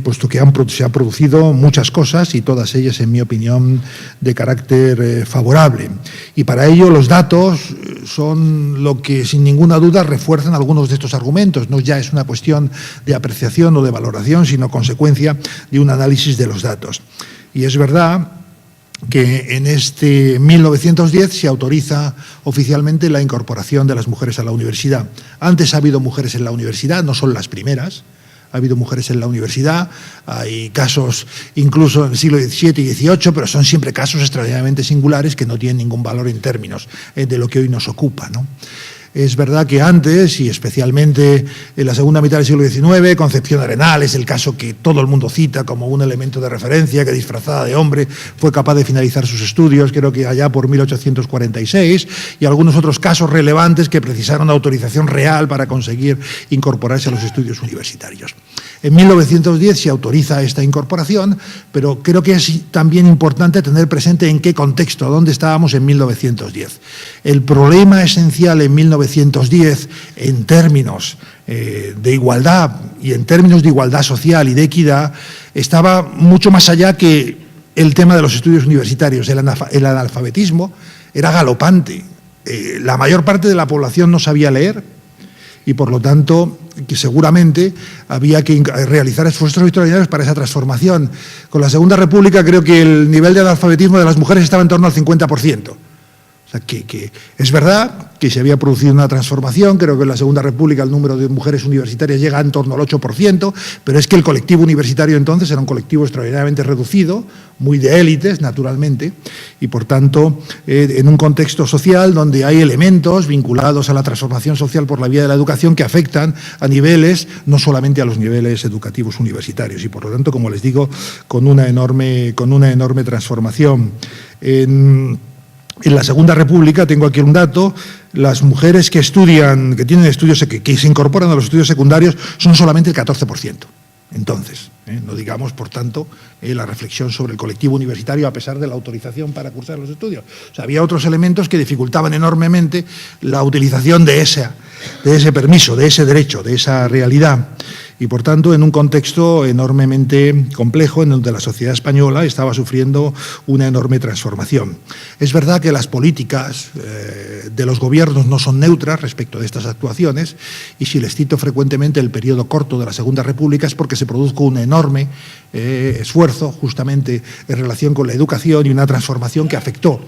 puesto que se han producido muchas cosas y todas ellas, en mi opinión, de carácter favorable. Y para ello los datos son lo que sin ninguna duda refuerzan algunos de estos argumentos. No ya es una cuestión de apreciación o de valoración, sino consecuencia de un análisis de los datos. Y es verdad que en este 1910 se autoriza oficialmente la incorporación de las mujeres a la universidad. Antes ha habido mujeres en la universidad, no son las primeras. Ha habido mujeres en la universidad, hay casos incluso en el siglo XVII y XVIII, pero son siempre casos extraordinariamente singulares que no tienen ningún valor en términos de lo que hoy nos ocupa, ¿no? Es verdad que antes, y especialmente en la segunda mitad del siglo XIX, Concepción Arenal es el caso que todo el mundo cita como un elemento de referencia, que disfrazada de hombre fue capaz de finalizar sus estudios, creo que allá por 1846, y algunos otros casos relevantes que precisaron autorización real para conseguir incorporarse a los estudios universitarios. En 1910 se autoriza esta incorporación, pero creo que es también importante tener presente en qué contexto, dónde estábamos en 1910. El problema esencial en 1910, en términos de igualdad y en términos de igualdad social y de equidad, estaba mucho más allá que el tema de los estudios universitarios. El analfabetismo era galopante. La mayor parte de la población no sabía leer y, por lo tanto, que seguramente había que realizar esfuerzos extraordinarios para esa transformación. Con la Segunda República creo que el nivel de analfabetismo de las mujeres estaba en torno al 50%. O sea, que es verdad que se había producido una transformación, creo que en la Segunda República el número de mujeres universitarias llega en torno al 8%, pero es que el colectivo universitario entonces era un colectivo extraordinariamente reducido, muy de élites, naturalmente, y por tanto, en un contexto social donde hay elementos vinculados a la transformación social por la vía de la educación que afectan a niveles, no solamente a los niveles educativos universitarios, y por lo tanto, como les digo, con una enorme transformación. En la Segunda República, tengo aquí un dato, las mujeres que estudian, que tienen estudios, que se incorporan a los estudios secundarios, son solamente el 14%. Entonces, no digamos, por tanto, la reflexión sobre el colectivo universitario a pesar de la autorización para cursar los estudios. O sea, había otros elementos que dificultaban enormemente la utilización de ese permiso, de ese derecho, de esa realidad. Y, por tanto, en un contexto enormemente complejo en donde la sociedad española estaba sufriendo una enorme transformación. Es verdad que las políticas de los gobiernos no son neutras respecto de estas actuaciones y si les cito frecuentemente el periodo corto de la Segunda República es porque se produjo un enorme esfuerzo justamente en relación con la educación y una transformación que afectó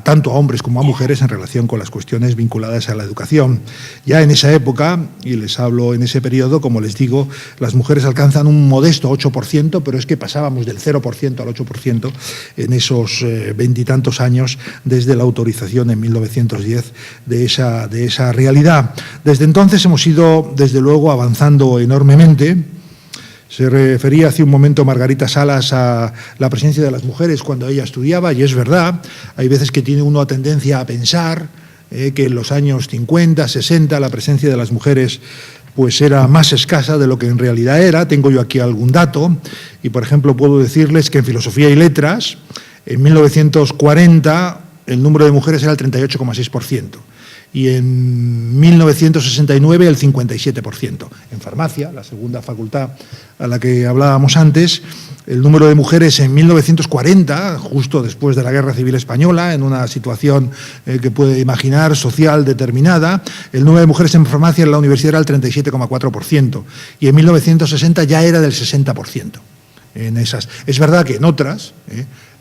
tanto a hombres como a mujeres en relación con las cuestiones vinculadas a la educación. Ya en esa época, y les hablo en ese periodo, como les digo, las mujeres alcanzan un modesto 8%, pero es que pasábamos del 0% al 8% en esos veintitantos años desde la autorización en 1910 de esa realidad. Desde entonces hemos ido, desde luego, avanzando enormemente. Se refería hace un momento Margarita Salas a la presencia de las mujeres cuando ella estudiaba, y es verdad, hay veces que tiene uno tendencia a pensar que en los años 50, 60 la presencia de las mujeres pues era más escasa de lo que en realidad era. Tengo yo aquí algún dato y, por ejemplo, puedo decirles que en Filosofía y Letras, en 1940, el número de mujeres era el 38,6%. y en 1969 el 57%. En farmacia, la segunda facultad a la que hablábamos antes, el número de mujeres en 1940, justo después de la Guerra Civil Española, en una situación que puede imaginar social determinada, el número de mujeres en farmacia en la universidad era el 37,4% y en 1960 ya era del 60%. En esas. Es verdad que en otras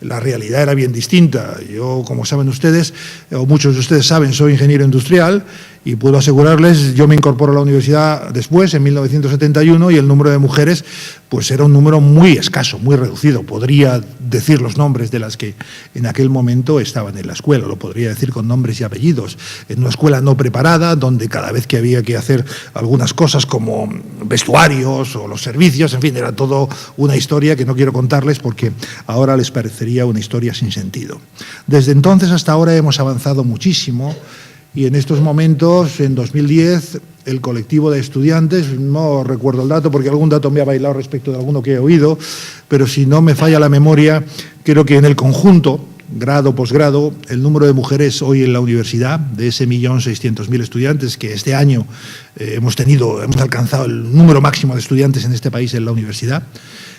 la realidad era bien distinta. Yo, como saben ustedes, o muchos de ustedes saben, soy ingeniero industrial y puedo asegurarles, yo me incorporo a la universidad después, en 1971, y el número de mujeres pues era un número muy escaso, muy reducido. Podría decir los nombres de las que en aquel momento estaban en la escuela, lo podría decir con nombres y apellidos. En una escuela no preparada, donde cada vez que había que hacer algunas cosas como vestuarios o los servicios, en fin, era todo una historia que no quiero contarles porque ahora les parecería una historia sin sentido. Desde entonces hasta ahora hemos avanzado muchísimo. Y en estos momentos, en 2010, el colectivo de estudiantes, no recuerdo el dato porque algún dato me ha bailado respecto de alguno que he oído, pero si no me falla la memoria, creo que en el conjunto, grado, posgrado, el número de mujeres hoy en la universidad, de ese 1.600.000 estudiantes que este año hemos alcanzado el número máximo de estudiantes en este país en la universidad,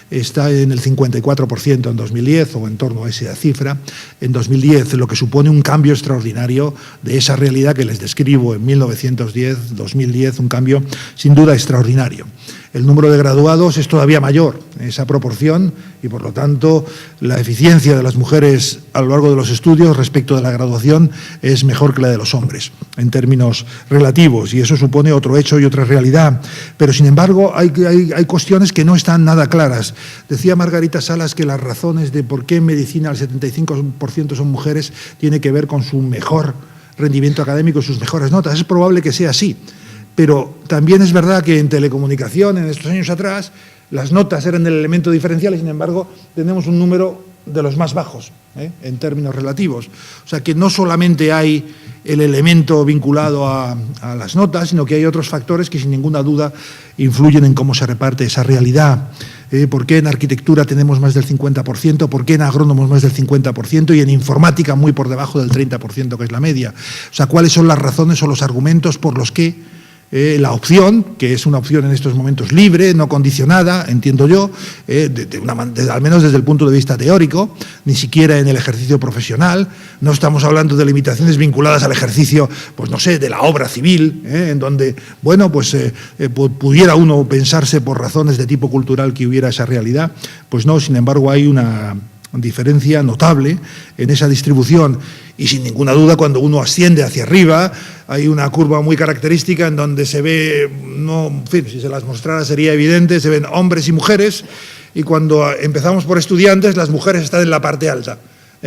está en el 54% en 2010 o en torno a esa cifra, en 2010, lo que supone un cambio extraordinario de esa realidad que les describo en 1910, 2010, un cambio sin duda extraordinario. El número de graduados es todavía mayor en esa proporción y, por lo tanto, la eficiencia de las mujeres a lo largo de los estudios respecto de la graduación es mejor que la de los hombres, en términos relativos, y eso supone otro hecho y otra realidad. Pero, sin embargo, hay cuestiones que no están nada claras. Decía Margarita Salas que las razones de por qué en medicina el 75% son mujeres tiene que ver con su mejor rendimiento académico y sus mejores notas. Es probable que sea así. Pero también es verdad que en telecomunicación, en estos años atrás, las notas eran el elemento diferencial y, sin embargo, tenemos un número de los más bajos, en términos relativos. O sea, que no solamente hay el elemento vinculado a las notas, sino que hay otros factores que, sin ninguna duda, influyen en cómo se reparte esa realidad. ¿Por qué en arquitectura tenemos más del 50%? ¿Por qué en agrónomos más del 50%? Y en informática muy por debajo del 30%, que es la media. O sea, ¿cuáles son las razones o los argumentos por los que la opción, que es una opción en estos momentos libre, no condicionada, entiendo yo, al menos desde el punto de vista teórico, ni siquiera en el ejercicio profesional? No estamos hablando de limitaciones vinculadas al ejercicio, pues no sé, de la obra civil, en donde, bueno, pues pudiera uno pensarse por razones de tipo cultural que hubiera esa realidad. Pues no, sin embargo, hay una diferencia notable en esa distribución y, sin ninguna duda, cuando uno asciende hacia arriba hay una curva muy característica en donde se ve, no, en fin, si se las mostrara sería evidente, se ven hombres y mujeres, y cuando empezamos por estudiantes las mujeres están en la parte alta.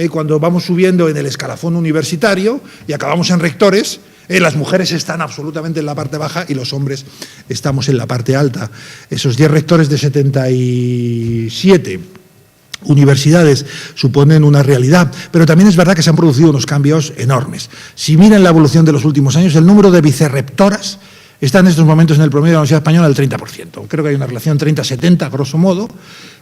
Cuando vamos subiendo en el escalafón universitario y acabamos en rectores, las mujeres están absolutamente en la parte baja y los hombres estamos en la parte alta. Esos 10 rectores de 77 universidades suponen una realidad, pero también es verdad que se han producido unos cambios enormes. Si miran la evolución de los últimos años, el número de vicerrectoras está en estos momentos en el promedio de la Universidad Española del 30%. Creo que hay una relación 30-70, grosso modo,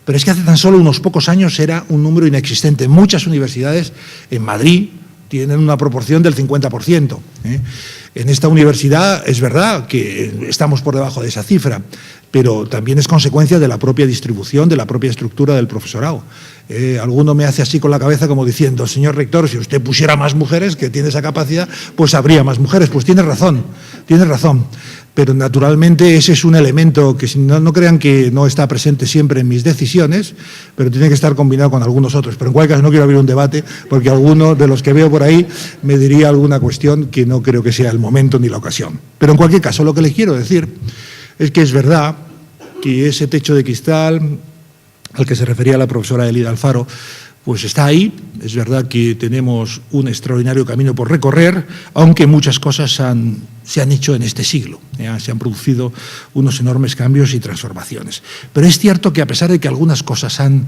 pero es que hace tan solo unos pocos años era un número inexistente. Muchas universidades en Madrid tienen una proporción del 50%. En esta universidad es verdad que estamos por debajo de esa cifra, pero también es consecuencia de la propia distribución, de la propia estructura del profesorado. Alguno me hace así con la cabeza como diciendo, señor rector, si usted pusiera más mujeres, que tiene esa capacidad, pues habría más mujeres. Pues tiene razón, pero naturalmente ese es un elemento que no crean que no está presente siempre en mis decisiones, pero tiene que estar combinado con algunos otros. Pero en cualquier caso no quiero abrir un debate porque alguno de los que veo por ahí me diría alguna cuestión que no creo que sea el momento ni la ocasión. Pero en cualquier caso lo que les quiero decir es que es verdad que ese techo de cristal al que se refería la profesora Elida Alfaro, pues está ahí. Es verdad que tenemos un extraordinario camino por recorrer, aunque muchas cosas se han hecho en este siglo. Se han producido unos enormes cambios y transformaciones. Pero es cierto que a pesar de que algunas cosas han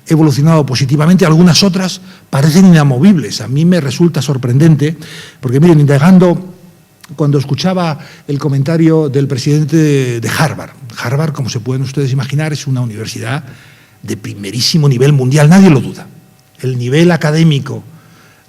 evolucionado positivamente, algunas otras parecen inamovibles. A mí me resulta sorprendente, porque miren, indagando, cuando escuchaba el comentario del presidente de Harvard. Harvard, como se pueden ustedes imaginar, es una universidad de primerísimo nivel mundial, nadie lo duda. El nivel académico,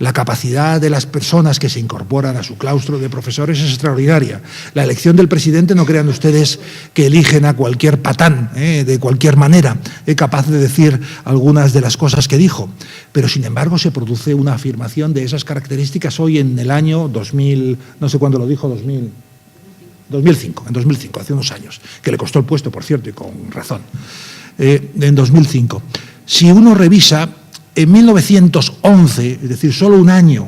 La capacidad de las personas que se incorporan a su claustro de profesores es extraordinaria. La elección del presidente, no crean ustedes que eligen a cualquier patán, de cualquier manera, capaz de decir algunas de las cosas que dijo. Pero, sin embargo, se produce una afirmación de esas características hoy en el año 2000, no sé cuándo lo dijo, 2005, en 2005, hace unos años, que le costó el puesto, por cierto, y con razón, en 2005. Si uno revisa, en 1911, es decir, solo un año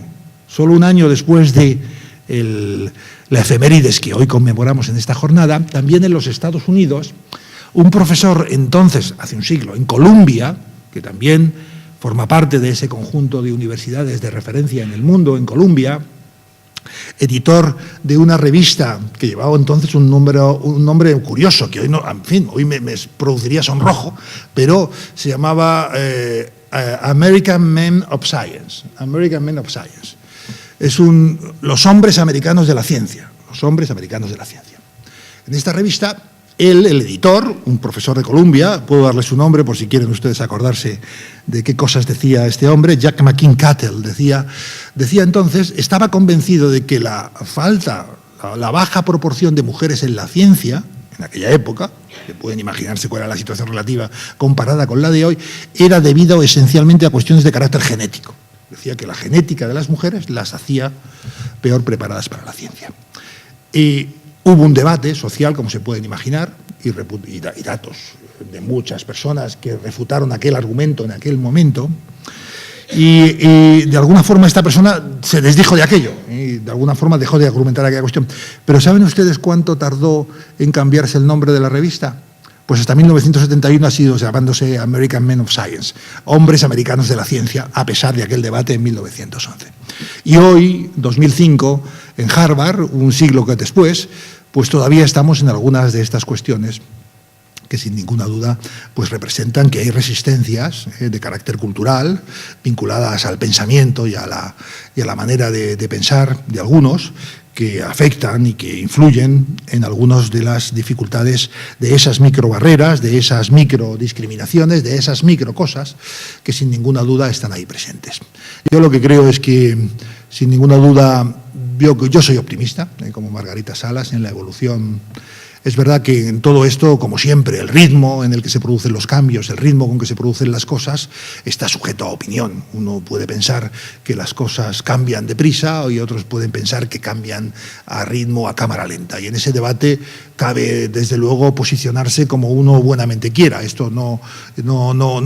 después de la efemérides que hoy conmemoramos en esta jornada, también en los Estados Unidos, un profesor entonces, hace un siglo, en Columbia, que también forma parte de ese conjunto de universidades de referencia en el mundo, en Columbia, editor de una revista que llevaba entonces un nombre curioso, que hoy, no, en fin, hoy me produciría sonrojo, pero se llamaba American Men of Science. American Men of Science. Es los hombres americanos de la ciencia. Los hombres americanos de la ciencia. En esta revista, él, el editor, un profesor de Columbia, puedo darle su nombre por si quieren ustedes acordarse de qué cosas decía este hombre, Jack McKean-Cattell, decía entonces, estaba convencido de que la baja proporción de mujeres en la ciencia, en aquella época, que pueden imaginarse cuál era la situación relativa comparada con la de hoy, era debido esencialmente a cuestiones de carácter genético. Decía que la genética de las mujeres las hacía peor preparadas para la ciencia. Y hubo un debate social, como se pueden imaginar, y datos de muchas personas que refutaron aquel argumento en aquel momento, y de alguna forma esta persona se desdijo de aquello, y de alguna forma dejó de argumentar aquella cuestión. Pero ¿saben ustedes cuánto tardó en cambiarse el nombre de la revista? Pues hasta 1971 ha sido llamándose American Men of Science, hombres americanos de la ciencia, a pesar de aquel debate en 1911. Y hoy, 2005, en Harvard, un siglo después, pues todavía estamos en algunas de estas cuestiones que sin ninguna duda pues representan que hay resistencias de carácter cultural vinculadas al pensamiento y a la manera de pensar de algunos, que afectan y que influyen en algunas de las dificultades de esas microbarreras, de esas microdiscriminaciones, de esas microcosas que sin ninguna duda están ahí presentes. Yo lo que creo es que, sin ninguna duda, yo soy optimista, como Margarita Salas, en la evolución. Es verdad que en todo esto, como siempre, el ritmo en el que se producen los cambios, el ritmo con que se producen las cosas, está sujeto a opinión. Uno puede pensar que las cosas cambian deprisa y otros pueden pensar que cambian a ritmo, a cámara lenta. Y en ese debate cabe, desde luego, posicionarse como uno buenamente quiera. Esto no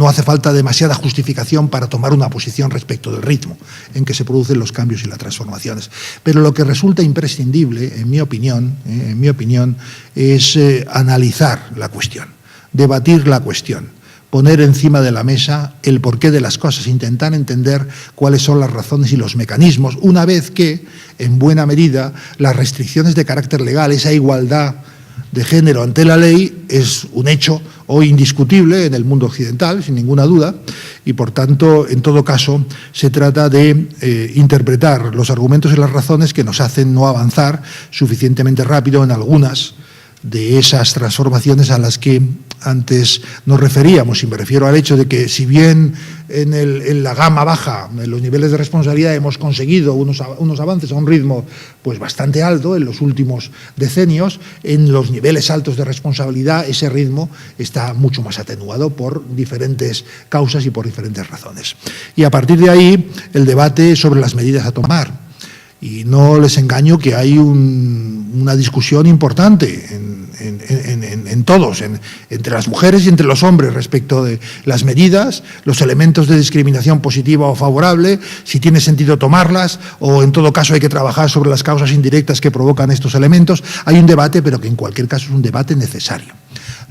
hace falta demasiada justificación para tomar una posición respecto del ritmo en que se producen los cambios y las transformaciones. Pero lo que resulta imprescindible, en mi opinión, es analizar la cuestión, debatir la cuestión, poner encima de la mesa el porqué de las cosas, intentar entender cuáles son las razones y los mecanismos, una vez que, en buena medida, las restricciones de carácter legal, esa igualdad de género ante la ley, es un hecho hoy indiscutible en el mundo occidental, sin ninguna duda, y por tanto, en todo caso, se trata de interpretar los argumentos y las razones que nos hacen no avanzar suficientemente rápido en algunas de esas transformaciones a las que antes nos referíamos, y me refiero al hecho de que, si bien en la gama baja, en los niveles de responsabilidad, hemos conseguido unos avances a un ritmo pues bastante alto en los últimos decenios, en los niveles altos de responsabilidad ese ritmo está mucho más atenuado por diferentes causas y por diferentes razones. Y a partir de ahí, el debate sobre las medidas a tomar. Y no les engaño que hay una discusión importante en todos, entre las mujeres y entre los hombres, respecto de las medidas, los elementos de discriminación positiva o favorable, si tiene sentido tomarlas o, en todo caso, hay que trabajar sobre las causas indirectas que provocan estos elementos. Hay un debate, pero que en cualquier caso es un debate necesario.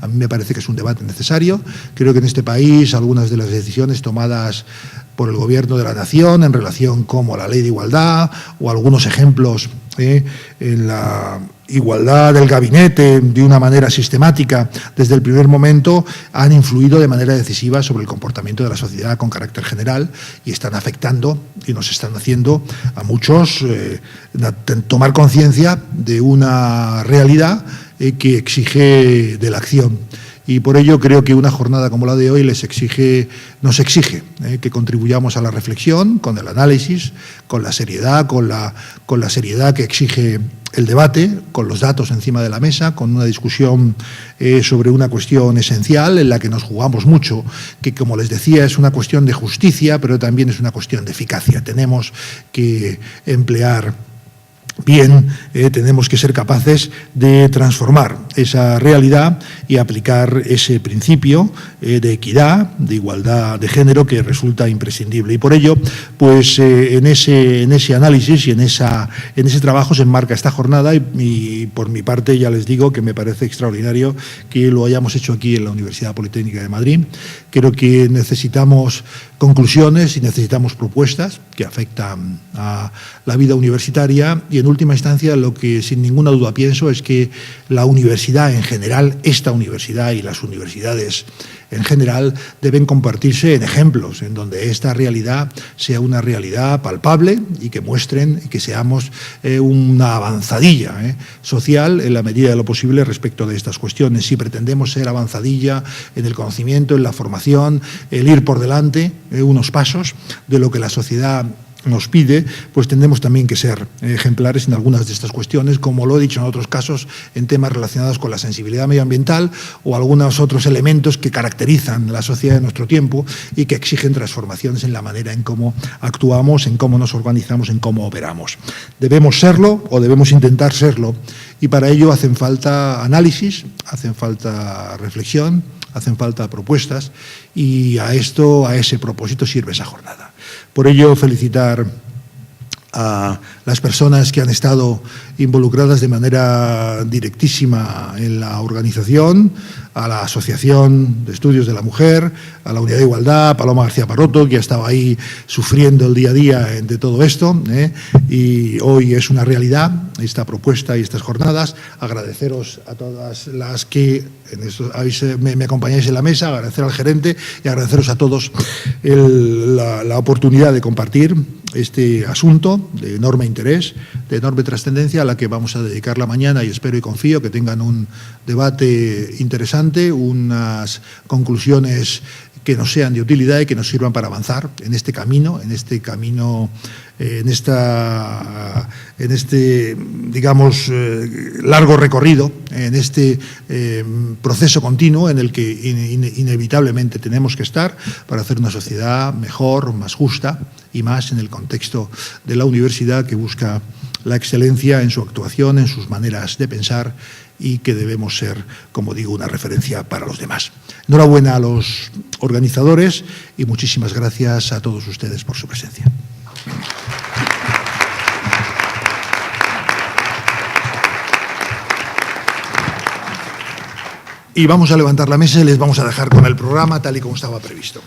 A mí me parece que es un debate necesario. Creo que en este país algunas de las decisiones tomadas por el Gobierno de la Nación en relación como a la Ley de Igualdad, o algunos ejemplos en la igualdad del gabinete de una manera sistemática desde el primer momento, han influido de manera decisiva sobre el comportamiento de la sociedad con carácter general y están afectando y nos están haciendo a muchos tomar conciencia de una realidad que exige de la acción Y por ello creo que una jornada como la de hoy nos exige que contribuyamos a la reflexión, con el análisis, con la seriedad, con la seriedad que exige el debate, con los datos encima de la mesa, con una discusión sobre una cuestión esencial en la que nos jugamos mucho, que, como les decía, es una cuestión de justicia, pero también es una cuestión de eficacia. Tenemos que emplear bien, tenemos que ser capaces de transformar esa realidad y aplicar ese principio de equidad, de igualdad de género que resulta imprescindible. Y por ello, pues en ese análisis y en ese trabajo se enmarca esta jornada y por mi parte ya les digo que me parece extraordinario que lo hayamos hecho aquí en la Universidad Politécnica de Madrid. Creo que necesitamos conclusiones y necesitamos propuestas que afectan a la vida universitaria y, en última instancia, lo que sin ninguna duda pienso es que la universidad en general, esta universidad y las universidades en general, deben compartirse en ejemplos, en donde esta realidad sea una realidad palpable y que muestren y que seamos una avanzadilla social en la medida de lo posible respecto de estas cuestiones. Si pretendemos ser avanzadilla en el conocimiento, en la formación, el ir por delante unos pasos de lo que la sociedad nos pide, pues tendremos también que ser ejemplares en algunas de estas cuestiones, como lo he dicho en otros casos, en temas relacionados con la sensibilidad medioambiental o algunos otros elementos que caracterizan la sociedad de nuestro tiempo y que exigen transformaciones en la manera en cómo actuamos, en cómo nos organizamos, en cómo operamos. Debemos serlo o debemos intentar serlo, y para ello hacen falta análisis, hacen falta reflexión, hacen falta propuestas, y a ese propósito sirve esa jornada. Por ello, felicitar a las personas que han estado involucradas de manera directísima en la organización, a la Asociación de Estudios de la Mujer, a la Unidad de Igualdad, a Paloma García Parroto, que ha estado ahí sufriendo el día a día de todo esto, y hoy es una realidad esta propuesta y estas jornadas. Agradeceros a todas las que me acompañáis en la mesa, agradecer al gerente y agradeceros a todos la oportunidad de compartir este asunto de enorme interés, de enorme trascendencia, a la que vamos a dedicar la mañana, y espero y confío que tengan un debate interesante, unas conclusiones que nos sean de utilidad y que nos sirvan para avanzar en este camino, digamos, largo recorrido, en este proceso continuo en el que inevitablemente tenemos que estar para hacer una sociedad mejor, más justa, y más en el contexto de la universidad, que busca la excelencia en su actuación, en sus maneras de pensar, y que debemos ser, como digo, una referencia para los demás. Enhorabuena a los organizadores y muchísimas gracias a todos ustedes por su presencia. Y vamos a levantar la mesa y les vamos a dejar con el programa tal y como estaba previsto.